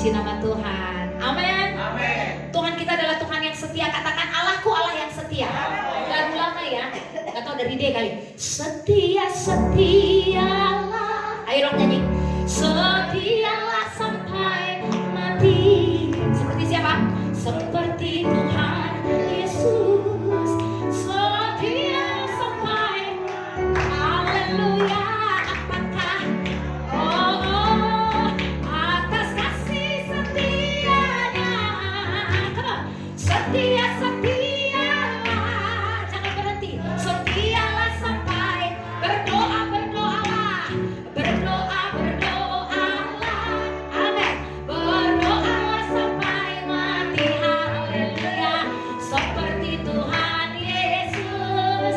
Puji nama Tuhan. Amin. Tuhan kita adalah Tuhan yang setia. Katakan Allahku Allah yang setia. Lagu lama ya. Gak tau dari dia kali. Setia setialah. Ayo dong nyanyi. Setialah sampai mati. Seperti siapa? Seperti Tuhan Yesus. Setia sampai. Haleluya. Apakah atas kasih setianya. Come on. Setia setialah. Jangan berhenti. Setialah sampai. Berdoalah. Amin. Berdoalah sampai mati. Haleluya. Seperti Tuhan Yesus.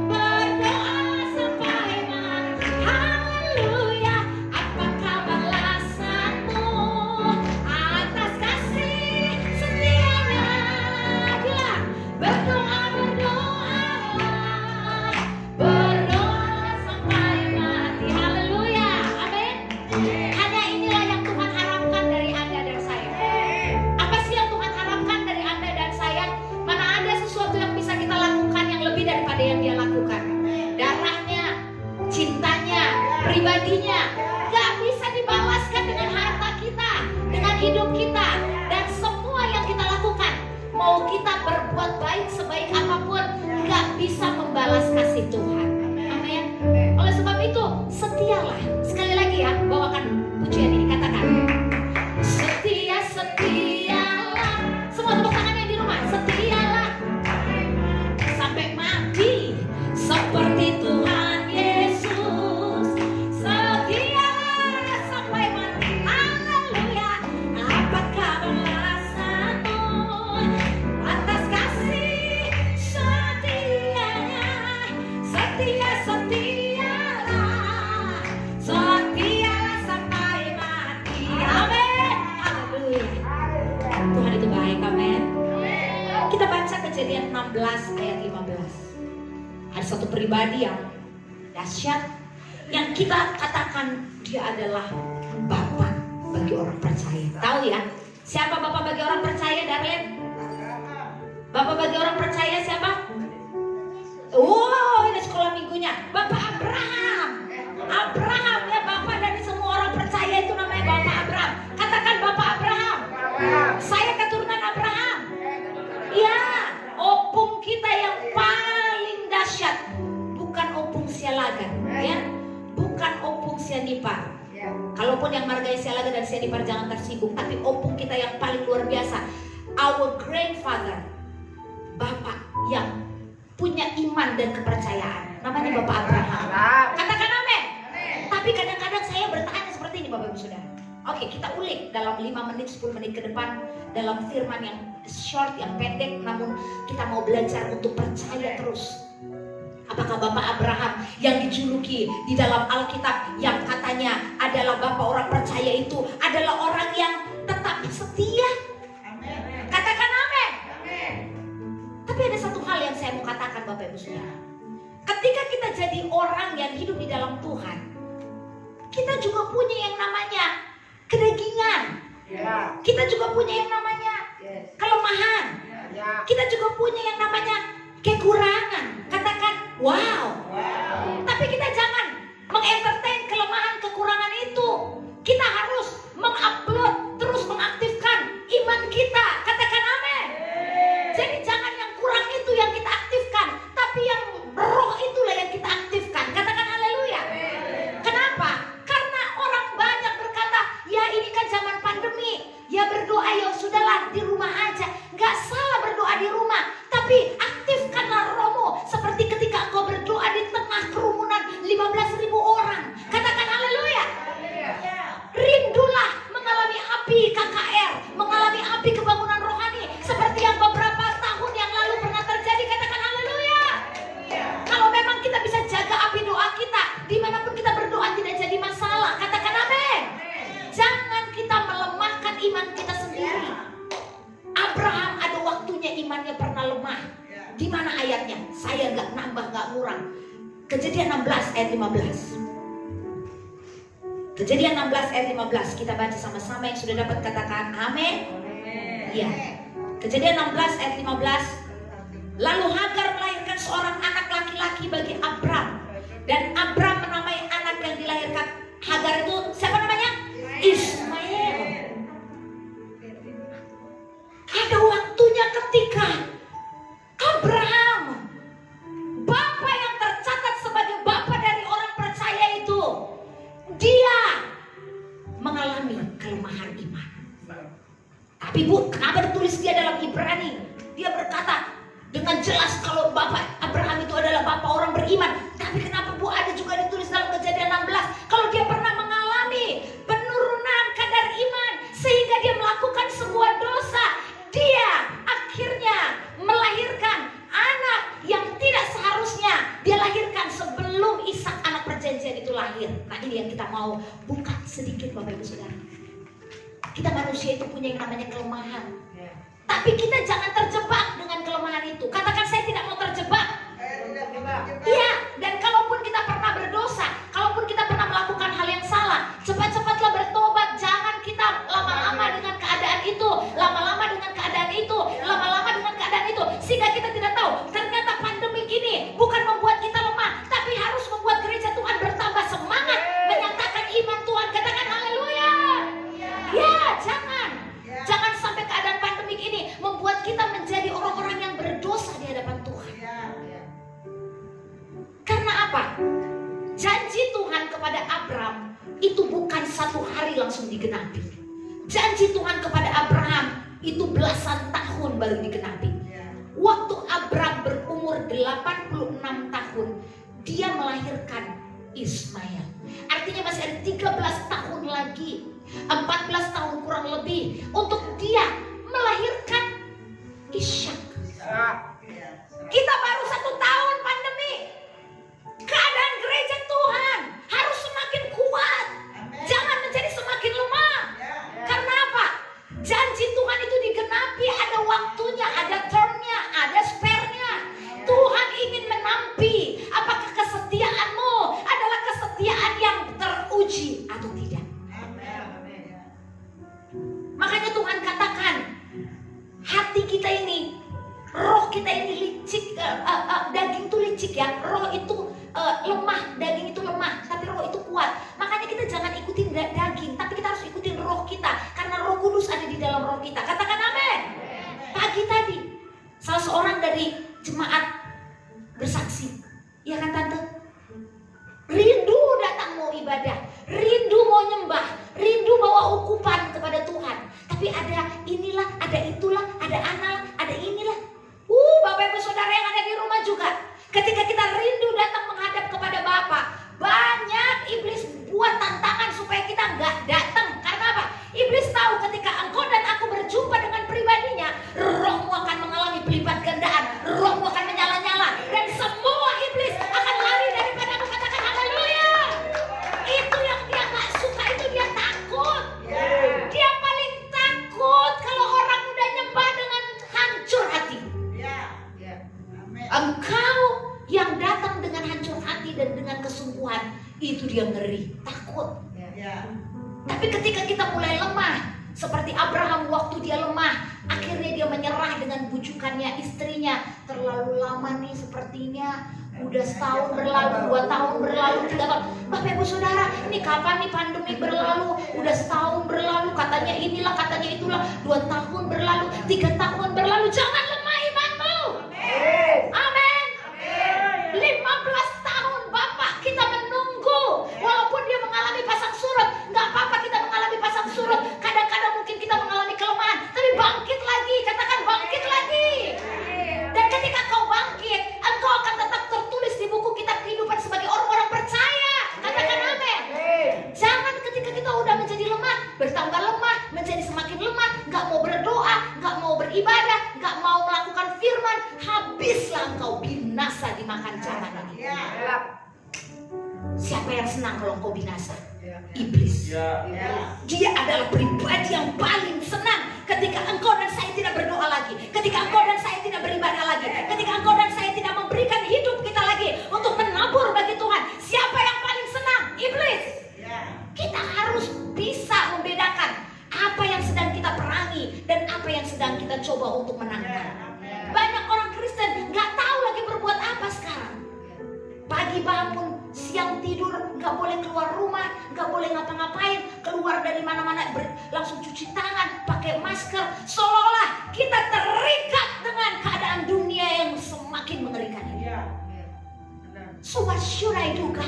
Berdoalah sampai mati. Haleluya. Apakah balasanmu atas kasih setianya? Bilang. Berdoalah sampai mati. Haleluya. Amin. Hanya inilah yang Tuhan harapkan dari Anda dan saya. Apa sih yang Tuhan harapkan dari Anda dan saya? Mana ada sesuatu yang bisa kita lakukan yang lebih daripada yang Dia lakukan. Darahnya, cintanya, pribadinya gak bisa dibalaskan dengan harta kita, dengan hidup kita, dan semua yang kita lakukan. Mau kita berbuat baik sebaik apapun, gak bisa membalas kasih Tuhan. Amin. Oleh sebab itu, setialah. Sekali lagi ya, bawakan pujian ini, katakan. Setialah. Semua tepuk tangannya di rumah. Setialah sampai mati. Seperti Tuhan Yesus. Setialah sampai mati. Haleluya. Apakah balasanmu atas kasih setianya? Setialah. Setialah sampai mati. Amin. Haleluya. Tuhan itu baik. Amin. Kita baca Kejadian 16 ayat 15. Ada satu pribadi yang dahsyat, yang kita katakan dia adalah Bapak bagi orang percaya. Tahu ya? Siapa Bapak bagi orang percaya, Darlene? Bapak bagi orang percaya siapa? Wow, ini sekolah minggunya. Bapak Abraham. Abraham ya, Bapak dari semua orang percaya itu namanya Bapak Abraham. Katakan Bapak Abraham. Saya keturunan Abraham. Ya, opung kita yang paling dahsyat. Bukan opung Sialagan, ya. Bukan opung Sianipar. Kalaupun yang margai Sialagan dan Sianipar jangan tersinggung, tapi opung kita yang paling luar biasa. Our grandfather, Bapak yang punya iman dan kepercayaan, namanya Bapak Abraham. Katakan amin. Tapi kadang-kadang saya bertanya seperti ini, Bapak Ibu Saudara. Oke, kita ulik dalam 5 menit, 10 menit ke depan dalam firman yang short, yang pendek, namun kita mau belajar untuk percaya terus. Apakah Bapak Abraham yang dijuluki di dalam Alkitab yang katanya adalah Bapak orang percaya itu adalah orang yang tetap setia? Katakan amin. Tapi ada satu hal yang saya mau katakan, Bapak Ibu Saudara. Ketika kita jadi orang yang hidup di dalam Tuhan, kita juga punya yang namanya kedagingan. Kita juga punya yang namanya kelemahan. Kita juga punya yang namanya kekurangan. Katakan wow. Tapi kita jangan mengentertain kelemahan kekurangan itu. Kita harus mengupload, terus mengaktifkan iman kita. Katakan amin. Jadi jangan yang kurang itu yang kita aktifkan, tapi yang roh itulah yang kita aktifkan. Katakan haleluya. Kenapa? Karena orang banyak berkata, ya ini kan zaman pandemi, ya berdoa ya sudahlah di rumah aja. Gak salah berdoa di rumah, tapi aktifkanlah rohmu seperti ketika engkau berdoa di tengah kerumunan 15.000 orang. Katakan haleluya. Rindulah mengalami api KKR, mengalami api kebangunan rohani seperti yang beberapa tahun yang lalu pernah terjadi. Katakan haleluya. Kalau memang kita bisa jaga api doa kita, dimanapun kita berdoa tidak jadi masalah. Katakan amin. Jangan kita melemahkan iman kita sendiri. Abraham ada waktunya imannya pernah lemah. Di mana ayatnya? Saya gak nambah gak ngurang. Kejadian 16 ayat 15. Kejadian 16 ayat 15. Kita baca sama-sama, yang sudah dapat katakan amin. Iya. Kejadian 16 ayat 15. Lalu Hagar melahirkan seorang anak laki-laki bagi Abram, dan Abram menamai anak yang dilahirkan Hagar itu siapa namanya? Ismail. Ada waktunya ketika Abraham, bapak yang tercatat sebagai bapak dari orang percaya itu, dia mengalami kelemahan iman. Tapi Bu, kenapa ditulis dia dalam Ibrani? Dia berkata dengan jelas kalau bapak Abraham itu adalah bapak orang beriman. Tapi kenapa Bu ada juga ditulis dalam Kejadian 16? Kalau dia pernah mengalami penurunan kadar iman sehingga dia melakukan sebuah dosa, dia akhirnya melahirkan anak yang tidak seharusnya dia lahirkan sebelum Ishak anak perjanjian itu lahir. Nah, ini yang kita mau buka sedikit Bapak Ibu Saudara. Kita manusia itu punya yang namanya kelemahan. Tapi kita jangan terjebak dengan kelemahan itu. Katakan, saya tidak mau terjebak. Iya, dan kalaupun kita pernah berdosa, kalaupun kita pernah melakukan hal yang salah, cepat-cepatlah bertobat. Jangan kita lama-lama dengan keadaan itu, lama-lama dengan keadaan itu, lama-lama dengan keadaan itu, sehingga kita tidak tahu. Ternyata pandemi ini bukan membuat kita lemah, tapi harus membuat gereja Tuhan bertambah semangat menyatakan iman Tuhan. Katakan haleluya. Ya, jangan sampai keadaan pandemik ini membuat kita menjadi orang-orang yang berdosa di hadapan Tuhan. Karena apa? Janji Tuhan kepada Abram itu bukan satu hari langsung digenapi. Janji Tuhan kepada Abraham itu belasan tahun baru digenapi. Waktu Abram berumur 86 tahun, dia melahirkan Ismail. Artinya masih ada 13 tahun lagi, 14 tahun kurang lebih, untuk dia melahirkan Ishak. Kita baru 1 tahun pandemi. Keadaan gereja Tuhan harus semakin kuat. Jangan menjadi semakin lemah. Karena apa? Janji Tuhan itu digenapi, ada waktunya, ada turn-nya, ada spare-nya. Tuhan ingin menampi apakah kesetiaanmu adalah kesetiaan yang teruji atau tidak. Makanya Tuhan katakan, hati kita ini, roh kita ini licik, daging itu licik ya, roh itu lemah, daging itu lemah, tapi roh itu kuat. Makanya kita jangan ikutin daging, tapi kita harus ikutin roh kita, karena Roh Kudus ada di dalam roh kita. Katakan amin. Pagi tadi salah seorang dari jemaat bersaksi, ya kan tante, rindu datang mau ibadah, rindu mau nyembah, rindu bawa ukupan kepada Tuhan. Tapi ada inilah, ada itulah, ada analah, ada inilah. Bapak Ibu Saudara yang ada di rumah juga, ketika kita rindu datang menghadap kepada Bapa, banyak iblis buat tantangan supaya kita nggak datang. Karena apa? Iblis tahu ketika engkau dan aku berjumpa dengan pribadinya, rohmu akan mengalami pelipat gandaan, rohmu akan menyala-nyala, dan semua iblis akan lari daripadamu. Katakan haleluya. Itu yang dia nggak suka, itu dia takut. Dia paling takut kalau orang udah nyembah dengan hancur hati. Engkau yang datang dengan hancur hati dan dengan kesungguhan, itu dia ngeri, takut. Tapi ketika kita mulai lemah, seperti Abraham waktu dia lemah, akhirnya dia menyerah dengan bujukannya istrinya. Terlalu lama nih sepertinya, udah setahun berlalu, 2 tahun berlalu, 3 tahun. Bapak Ibu Saudara, ini kapan nih pandemi berlalu? Udah setahun berlalu, katanya inilah, katanya itulah. 2 tahun berlalu, 3 tahun berlalu. Jangan lemah imanmu. Amin. 15 tahun Bapak kita menunggu, walaupun dia mengalami pasang surut. Gak apa-apa kita mengalami pasang surut. Kadang-kadang mungkin kita mengalami kelemahan, tapi bangkit lagi. Katakan bangkit lagi. Dan ketika kau bangkit, engkau akan tetap tertulis di buku kitab kehidupan sebagai orang-orang percaya. Katakan amin. Jangan ketika kita udah menjadi lemah, bertambah lemah, menjadi semakin lemah, gak mau berdoa, gak mau beribadah, gak mau melakukan firman, habislah engkau binasa dimakan zaman ini. Siapa yang senang kalau engkau binasa? Iblis. Dia adalah pribadi yang paling senang ketika engkau dan saya tidak berdoa lagi, ketika engkau dan saya tidak beribadah lagi, ketika engkau dan saya tidak memberikan hidup kita lagi untuk menabur bagi Tuhan. Siapa yang paling senang? Iblis. Kita coba untuk menangkan. Banyak orang Kristen nggak tahu lagi berbuat apa sekarang. Pagi bangun, siang tidur, nggak boleh keluar rumah, nggak boleh ngapa-ngapain, keluar dari mana-mana langsung cuci tangan, pakai masker, seolah-olah kita terikat dengan keadaan dunia yang semakin mengerikan ini. So what should I do, God?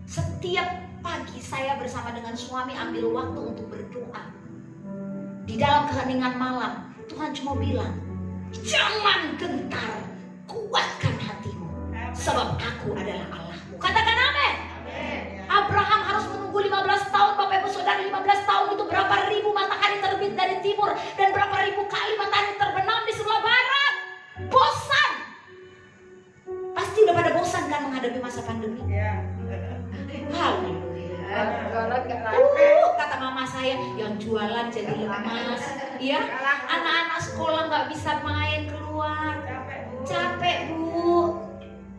Setiap pagi saya bersama dengan suami ambil waktu untuk berdoa. Di dalam keheningan malam, Tuhan cuma bilang, jangan gentar, kuatkan hatimu. Sebab aku adalah Allahmu. Katakan amin. Abraham harus menunggu 15 tahun. Bapak Ibu Saudara, 15 tahun itu berapa ribu matahari terbit dari timur dan berapa ribu kali matahari terbenam di sebelah barat. Bosan. Pasti udah pada bosan kan menghadapi masa pandemi. Kata mama saya, yang jualan jadi lemas. Ya, anak-anak sekolah nggak bisa main keluar. Capek Bu.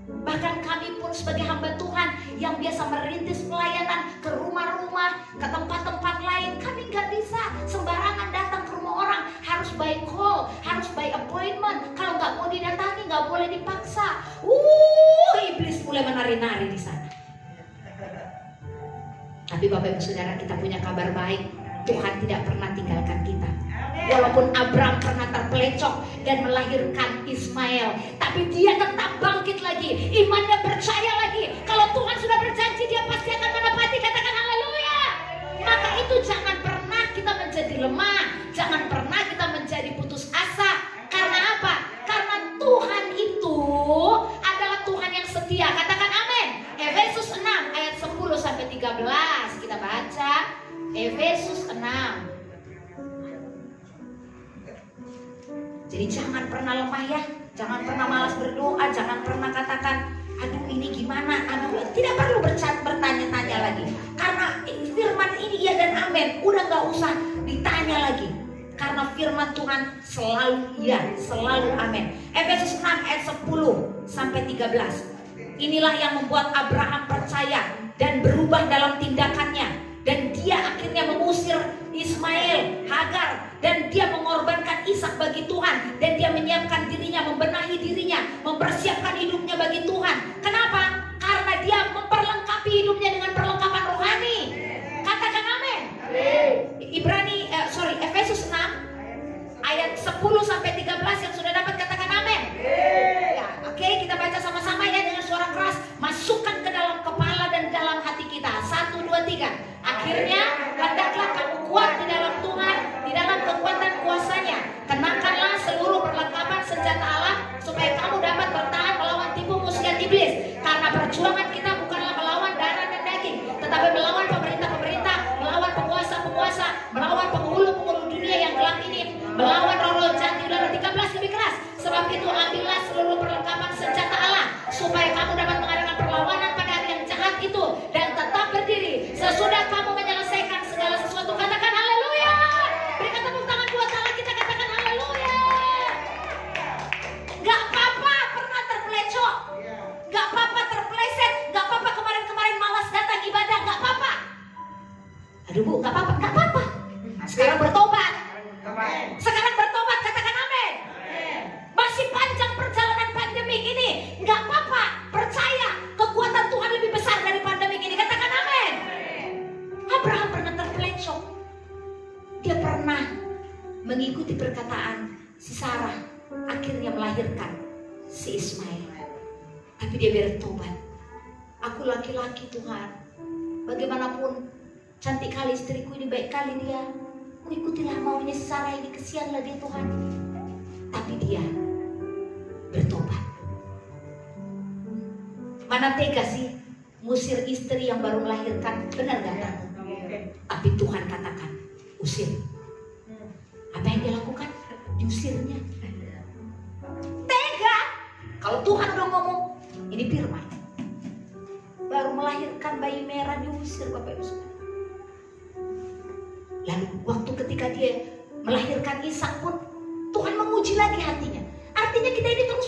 Bahkan kami pun sebagai hamba Tuhan yang biasa merintis pelayanan ke rumah-rumah, ke tempat-tempat lain, kami nggak bisa sembarangan datang ke rumah orang. Harus by call, harus by appointment. Kalau nggak mau didatangi, nggak boleh dipaksa. Iblis mulai menari-nari di sana. Tapi Bapak Ibu Saudara, kita punya kabar baik. Tuhan tidak pernah tinggalkan kita. Walaupun Abraham pernah terpelecok dan melahirkan Ismail, tapi dia tetap bangkit lagi. Imannya percaya lagi. Kalau Tuhan sudah berjanji, dia pasti akan menepati. Katakan haleluya. Maka itu jangan pernah kita menjadi lemah. Jangan pernah kita menjadi putus asa. Karena apa? Karena Tuhan itu adalah Tuhan yang setia. Katakan amin. Efesus 6 ayat 10 sampai 13 kita baca. Efesus 6. Jadi jangan pernah lemah ya, jangan pernah malas berdoa, jangan pernah katakan, aduh ini gimana, aduh tidak perlu bertanya-tanya lagi. Karena firman ini ya dan amin, udah gak usah ditanya lagi. Karena firman Tuhan selalu ya, selalu amin. Efesus 6 ayat 10 sampai 13. Inilah yang membuat Abraham percaya dan berubah dalam tindakannya. Dan dia akhirnya mengusir Ismail, Hagar, dan dia mengorbankan Ishak bagi Tuhan. Dan dia menyiapkan dirinya, membenahi dirinya, mempersiapkan hidupnya bagi Tuhan. Kenapa? Karena dia memperlengkapi hidupnya dengan perlengkapan rohani. Katakan amin. Efesus 6 ayat 10 sampai 13 yang sudah dapat katakan amin. Ya, oke, kita baca sama-sama ya dengan suara keras. Masukkan ke dalam kepala dan dalam hati kita. 1, 2, 3. Akhirnya hendaklah kamu kuat di dalam Tuhan, di dalam kekuatan kuasanya. Kenakanlah seluruh perlengkapan senjata Allah supaya kamu dapat bertahan melawan tipu muslihat iblis. Karena perjuangan kita bukanlah melawan darah dan daging, tetapi melawan pemerintah-pemerintah, melawan penguasa-penguasa, melawan penghulu-penghulu dunia yang gelap ini, melawan roh-roh jahat di udara. 13 lebih keras. Sebab itu ambillah seluruh perlengkapan senjata Allah supaya kamu dapat mengadakan perlawanan pada hari yang jahat itu dan tetap berdiri sesudah kamu menyelesaikan segala sesuatu. Katakan haleluya. Berikan tepuk tangan buat Allah, kita katakan haleluya. Gak apa-apa pernah terpelecok, gak apa-apa terpeleset, gak apa-apa kemarin-kemarin malas datang ibadah, gak apa-apa. Aduh Bu, gak apa-apa, gak apa-apa. Sekarang bertobat. Sekarang bertobat, katakan amin. Masih panjang perjalanan pandemi ini, gak apa-apa. Percaya kekuatan Tuhan lebih besar dari pandemi ini. Katakan amin. Abraham pernah terpelecok. Dia pernah mengikuti perkataan si Sarah, akhirnya melahirkan si Ismail. Tapi dia bertobat. Aku laki-laki Tuhan, bagaimanapun cantik kali istriku ini, baik kali dia, ikutilah maunya si Sarah ini, kesianlah dia Tuhan. Tapi dia bertobat. Mana tega sih ngusir istri yang baru melahirkan, benar gak kamu? Tapi Tuhan katakan, usir. Apa yang dia lakukan? Diusirnya. Tega. Kalau Tuhan udah ngomong, ini firman. Baru melahirkan bayi merah, diusir Bapak Ibu Saudara. Lalu waktu ketika dia melahirkan Ishak pun, Tuhan menguji lagi hatinya. Artinya kita ini terus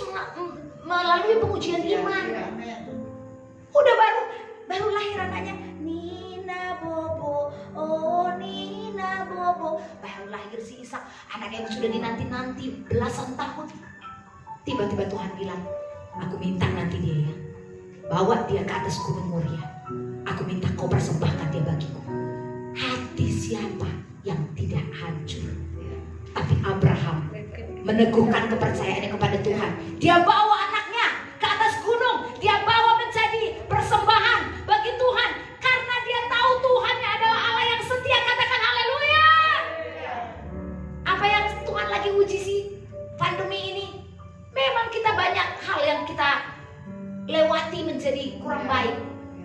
melalui pengujian iman. Udah baru lahir anaknya, Nina Bobo, oh Nina Bobo. Baru lahir si Ishak, anaknya yang sudah dinanti-nanti belasan tahun. Tiba-tiba Tuhan bilang, aku minta nanti dia ya, bawa dia ke atas gunung Moria. Aku minta kau persembahkan dia bagiku. Hati siapa yang tidak hancur? Tapi Abraham meneguhkan kepercayaannya kepada Tuhan. Dia bawa anaknya ke atas gunung. Dia bawa menjadi persembahan bagi Tuhan. Karena dia tahu Tuhannya adalah Allah yang setia. Katakan haleluya. Apa yang Tuhan lagi uji sih pandemi ini? Memang kita banyak hal yang kita lewati menjadi kurang baik.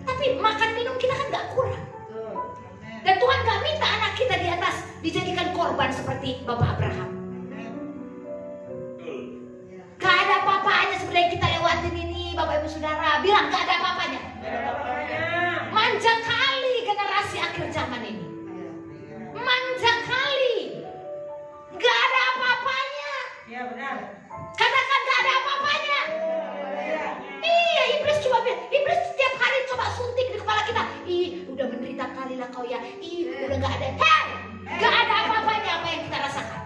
Tapi makan minum kita kan gak kurang. Dan Tuhan gak minta anak kita di atas dijadikan korban seperti Bapak Abraham. Gak ada apa-apanya seperti yang kita lewatin ini, Bapak Ibu Saudara. Bilang gak ada apa-apanya. Manja kali generasi akhir zaman ini. Manja kali. Gak ada apa-apanya. Ya benar. Katakan gak ada apa-apanya. Iya, iblis coba bilang, iblis setiap hari coba suntik di kepala kita. Ih, udah menderita kali lah kau ya. Ih, udah gak ada. Hei, gak ada apa-apanya apa yang kita rasakan.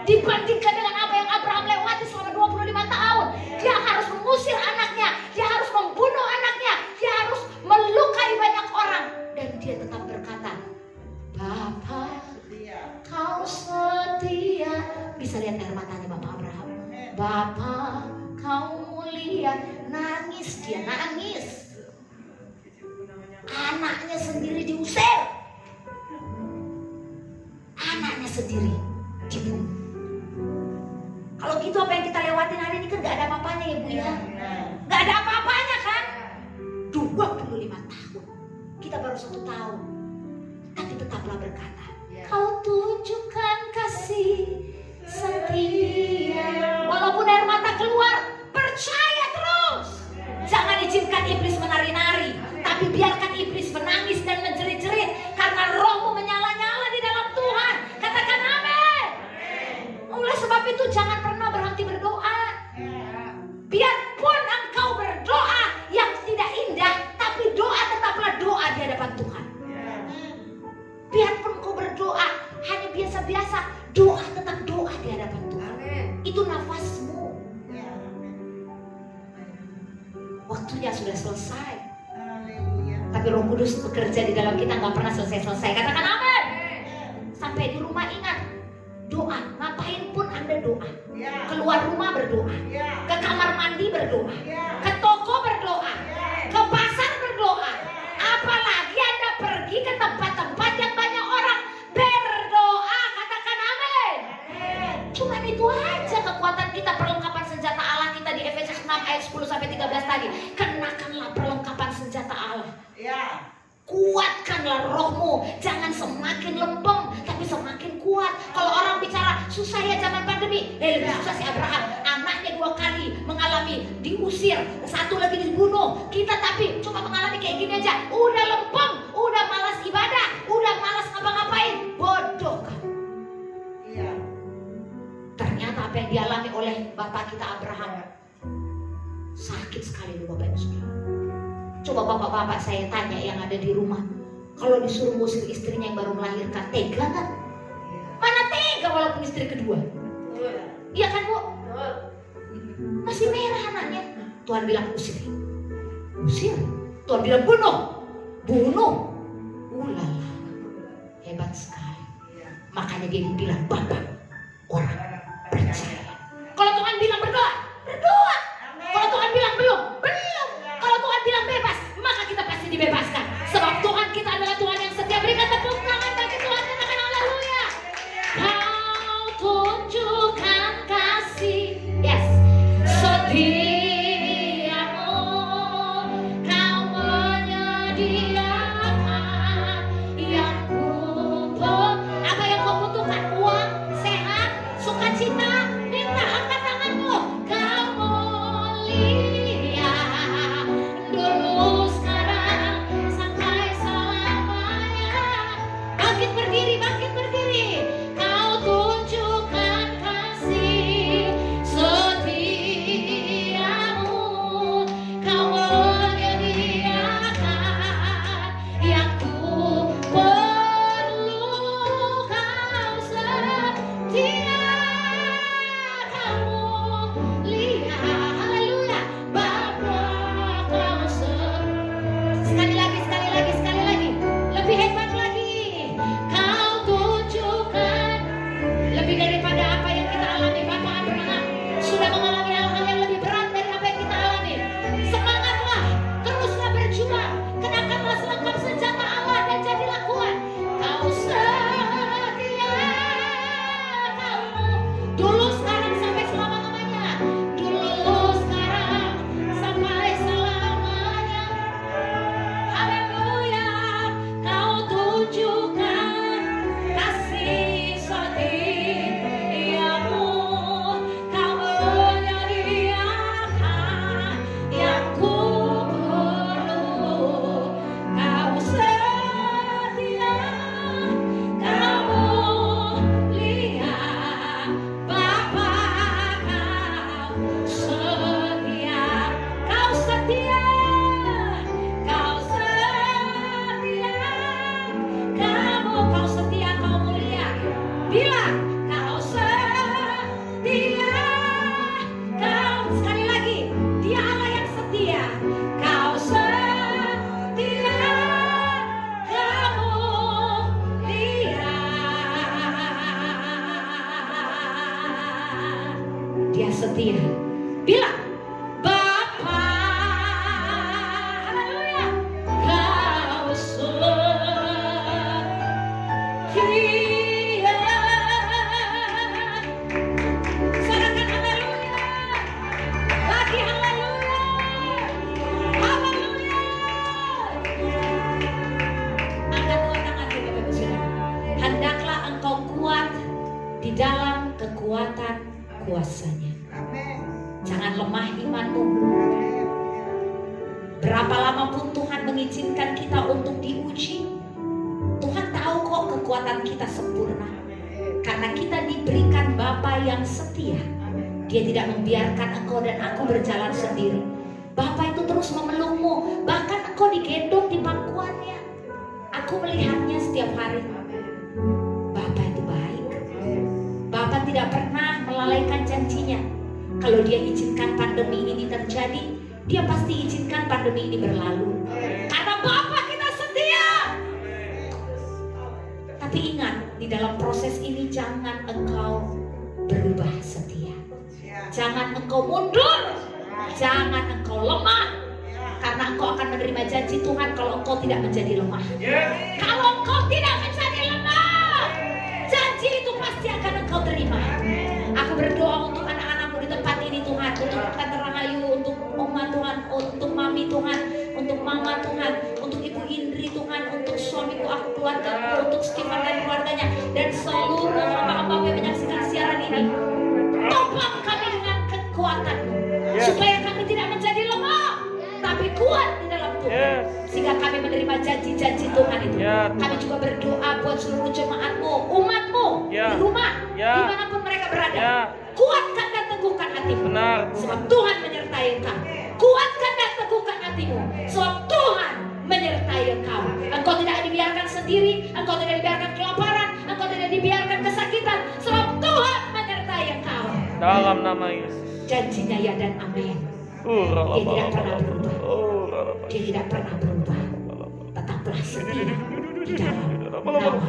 Dibandingkan dengan apa yang Abraham lewati selama 25 tahun. Dia harus mengusir anaknya, dia harus membunuh anaknya, dia harus melukai banyak orang. Dan dia tetap berkata, Bapa, kau setia. Bisa lihat air matanya Bapak Abraham. Bapa, kau mulia. Nangis, dia nangis. Anaknya sendiri diusir. Anaknya sendiri dibunuh. Kalau gitu apa yang kita lewatin hari ini kan gak ada apa-apanya ya Bu ya. Gak ada apa-apanya kan. 25 tahun. Kita baru 1 tahun. Tapi tetaplah berkata, kau tunjukkan kasih setia. Walaupun air mata keluar, percaya terus. Jangan izinkan iblis menari-nari, tapi biarkan iblis menangis dan menjerit-jerit, karena rohmu menyala-nyala di dalam Tuhan. Katakan amin. Oleh sebab itu jangan pernah berhenti berdoa. Biarpun engkau berdoa yang tidak indah, tapi doa tetaplah doa di hadapan Tuhan. Biarpun engkau berdoa hanya biasa-biasa, doa tetap doa di hadapan Tuhan. Itu nafasmu. Waktunya sudah selesai. Tapi Roh Kudus bekerja di dalam kita nggak pernah selesai-selesai. Katakan amin. Sampai di rumah ingat doa. Ngapain pun Anda doa. Keluar rumah berdoa. Ke kamar mandi berdoa. Ke toko berdoa. Ke pasar berdoa. Apalagi Anda pergi ke tempat-tempat yang banyak orang berdoa. Katakan amin. Cuman itu aja kekuatan kita, perlengkapan senjata Allah kita di Efesus 6 ayat 10 sampai 13 tadi. Kenakanlah perlengkapan senjata Allah. Kuatkanlah rohmu, jangan semakin lempeng tapi semakin kuat. Kalau orang bicara susah ya zaman pandemi, lebih susah si Abraham. Anaknya 2 kali mengalami diusir, 1 lagi dibunuh. Kita tapi cuma mengalami kayak gini aja, udah lempeng, udah malas ibadah, udah malas ngapa-ngapain. Bodoh kan? Ternyata apa yang dialami oleh bapak kita Abraham sakit sekali loh Bapak Ibu Saudara. Coba bapak-bapak saya tanya yang ada di rumah, kalau disuruh ngusir istrinya yang baru melahirkan, tega nggak? Mana tega walaupun istri kedua? Iya kan Bu? Masih merah anaknya. Tuhan bilang usir. Usir. Tuhan bilang bunuh. Bunuh. Ulala. Hebat sekali. Makanya dia dibilang bapak orang percaya. Kalau Tuhan bilang berdoa, berdoa. Kalau Tuhan bilang belum, belum. Kalau Tuhan bilang bebas, maka kita pasti dibebaskan. Sebab Tuhan kita adalah Tuhan yang setia. Berikan tepuk tangan bagi Tuhan, katakan haleluya. Kau tunjukkan kasih, yes, setiamu. Kau menyediakan yang ku butuh. Apa yang kau butuhkan? Uang, sehat, suka setia. Bilang, Bapa, haleluya, Kau setia. Sorakan haleluya, lagi haleluya, haleluya. Angkat dua tangan kita Bapak Ibu Saudara. Hendaklah engkau kuat di dalam kekuatan kuasa-Nya. Jangan lemah imanmu. Berapa lama pun Tuhan mengizinkan kita untuk diuji, Tuhan tahu kok kekuatan kita sempurna. Karena kita diberikan Bapa yang setia. Dia tidak membiarkan engkau dan aku berjalan sendiri. Bapa itu terus memelukmu. Bahkan engkau digendong di pangkuannya. Aku melihatnya setiap hari. Bapa itu baik. Bapa tidak pernah melalaikan janjinya. Kalau dia izinkan pandemi ini terjadi, dia pasti izinkan pandemi ini berlalu. Karena Bapa kita setia. Tapi ingat, di dalam proses ini jangan engkau berubah setia. Jangan engkau mundur. Jangan engkau lemah. Karena engkau akan menerima janji Tuhan kalau engkau tidak menjadi lemah. Kalau engkau tidak menjadi lemah, janji itu pasti akan engkau terima. Aku berdoa untuk anak-anakmu di tempat ini Tuhan, untuk Tante Rahayu, untuk Oma Tuhan, untuk Mami Tuhan, untuk Mama Tuhan, untuk Ibu Indri Tuhan, untuk suamiku, aku, keluargaku, untuk Stephen dan keluarganya, dan seluruh hamba-hamba yang menyaksikan siaran ini. Topang kami dengan kekuatan-Mu, supaya kami tidak menjadi lemah, tapi kuat di dalam Tuhan, sehingga kami menerima janji-janji Tuhan itu. Kami juga berdoa buat seluruh jemaat-Mu, umat-Mu, di rumah, dimanapun mereka berada. Kuatkan dan teguhkan hatimu, sebab Tuhan menyertai engkau. Kuatkan dan teguhkan hatimu, sebab Tuhan menyertai engkau. Engkau tidak dibiarkan sendiri, engkau tidak dibiarkan kelaparan, engkau tidak dibiarkan kesakitan, sebab Tuhan menyertai engkau. Dalam nama Yesus. Janjinya ya dan amin. Dia tidak pernah berubah. Dia tidak pernah berubah. Tetaplah setia di dalam nama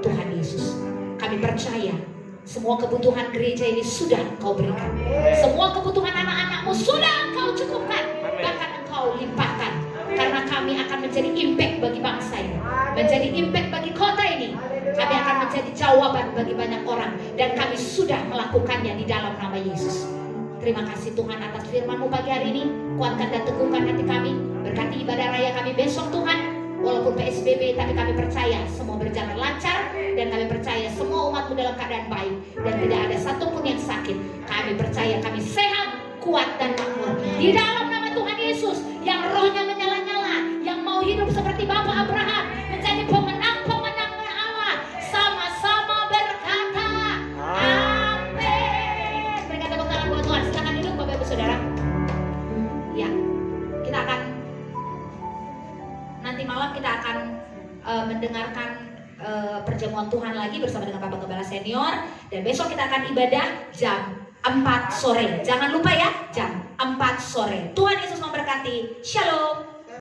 Tuhan Yesus. Kami percaya semua kebutuhan gereja ini sudah Engkau berikan. Semua kebutuhan anak-anakmu sudah Engkau cukupkan. Bahkan Engkau limpahkan. Karena kami akan menjadi impact bagi bangsa ini, menjadi impact bagi kota ini. Kami akan menjadi jawaban bagi banyak orang. Dan kami sudah melakukannya di dalam nama Yesus. Terima kasih Tuhan atas firman-Mu pagi hari ini. Kuatkan dan teguhkan hati kami. Berkati ibadah raya kami besok Tuhan. Walaupun PSBB, tapi kami percaya semua berjalan lancar. Dan kami percaya semua umat-Mu dalam keadaan baik. Dan tidak ada satupun yang sakit. Kami percaya kami sehat, kuat dan makmur. Di dalam nama Tuhan Yesus, yang rohnya menyala-nyala, yang mau hidup seperti Bapak Abraham, menjadi pemenang-pemenangnya Allah. Sama-sama berkata, amin. Berikan tepuk tangan buat Tuhan. Silakan duduk Bapak Ibu Saudara. Ya, kita akan nanti malam kita akan mendengarkan perjamuan Tuhan lagi bersama dengan Bapak Gembala Senior. Dan besok kita akan ibadah jam 4 sore. Jangan lupa ya, jam 4 sore. Tuhan Yesus memberkati. Shalom.